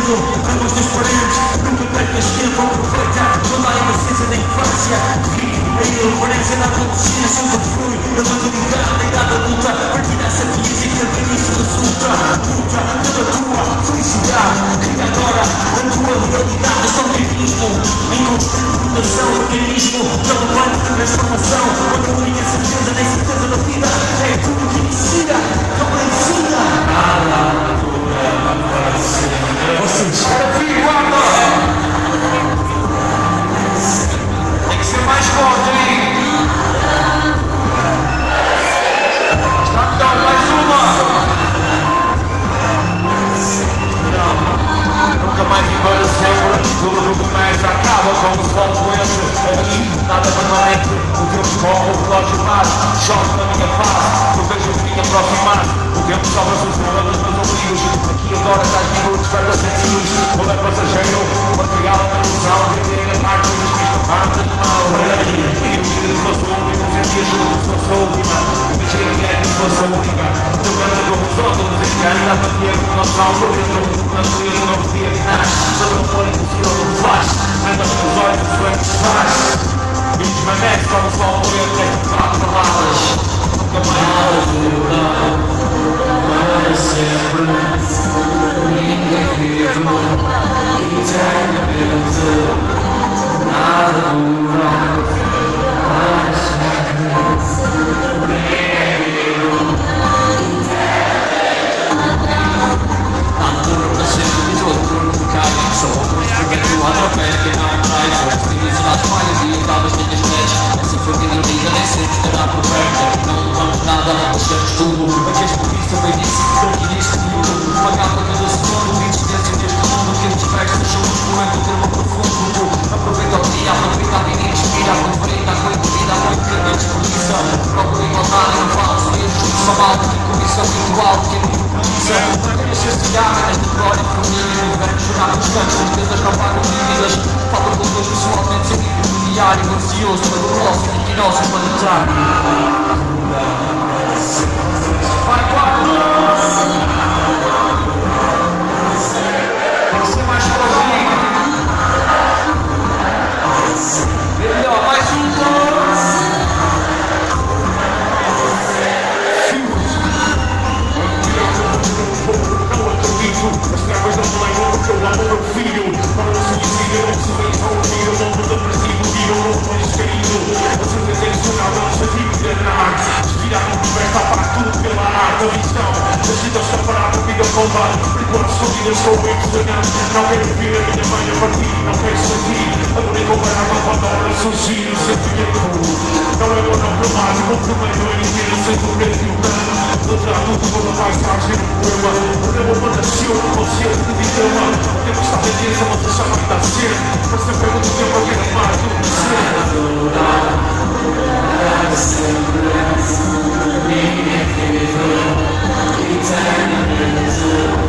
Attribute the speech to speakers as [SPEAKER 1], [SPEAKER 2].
[SPEAKER 1] medo, ambos transparentes, nunca percas tempo, aproveita toda a inocência da infância. A irreverência da adolescência, onde flui a maturidade, a idade adulta, a partir dessa crise que a isso resulta. Luta pela tua felicidade, cria agora a tua realidade, só mesmo em constante mutação, mecanismo pelo plano de transformação, onde a única certeza nem certeza da vida é tudo que ensina, não ensina. Nada para sempre. Vocês, era filho, guarda! Tem que ser mais forte, hein? Está então, mais uma! Nunca mais e para sempre, tudo começa, acaba com o sol doente. Aqui, nada permanente, o tempo corre, o relógio bate, chove na minha face, eu vejo o fim aproximar. O tempo sobra os problemas, meus ombligos. Aqui agora 10 minutos, perda centímetros. Como é passageiro, o material da ilusão, vender a parte dos que estão parte de mal. E o vida de fosse o único, os dias juntos, não sou a última. Imagina que é que fosse a única. Jogando como os outros, desencana, a bater com o nosso alvo dentro. Natureza não podia que nasce, só não for impossível no flash. Andas com os olhos, o sonho que se faz. E desmanece como o sol por entre quatro palavras. Nunca mais para sempre. Ninguém vive eternamente. Nada dura para sempre. Ninguém vive nada dura para sempre. Tudo nunca cai. Só porque tu atropela quem não traz. Só destinos nas falhas e acabas nas pés. Essa foi a vida, nem sempre estará por perto. Não levamos nada, achamos tudo. Mas és por isso também disse que aqui neste mundo pagava cada segundo de existência neste mundo. Que estes versos são um poema, um termo profundo. Aproveita o dia, aproveita a vida e respira. Aproveita a noite, vida, a noite que não desperdiça. Procura igualdade, não falso, e a justiça mal. Condição igual, que é muito precisa. Deixa-se de água nesta glória feminina. O inverno chorar nos cantos, as coisas não pagam dívidas. Falta com Deus pessoalmente, sentido no diário. Ansioso pelo próximo e nosso planetário. Vai, quatro! Tem que ser mais sozinho. Melhor, mais um. Não acredito, as trevas não me lembram porque eu amo meu filho. Para o suicídio, não se vê só ouvir o mundo depressivo e o mundo descaído. A certeza emocional não se vive na arte. Respirar não conversa, faz tudo pela arte. A visão, as vidas estão paradas, vida combate. Enquanto sou vida, estou impressionado. Não quero ver a minha mãe a partir, não quero sentir. Adorei comparável quando a hora surgir o sentimento. Não é bom, não problemático, o primeiro é inteiro, sem dúvida que o plano. Trato toda a paisagem do poema. O poema nasceu no consciente de idioma. O tempo está na mesa, mas a chama está cedo. Mas sempre pergunto o tempo a quem amar do que ser. Ninguém vive eternamente.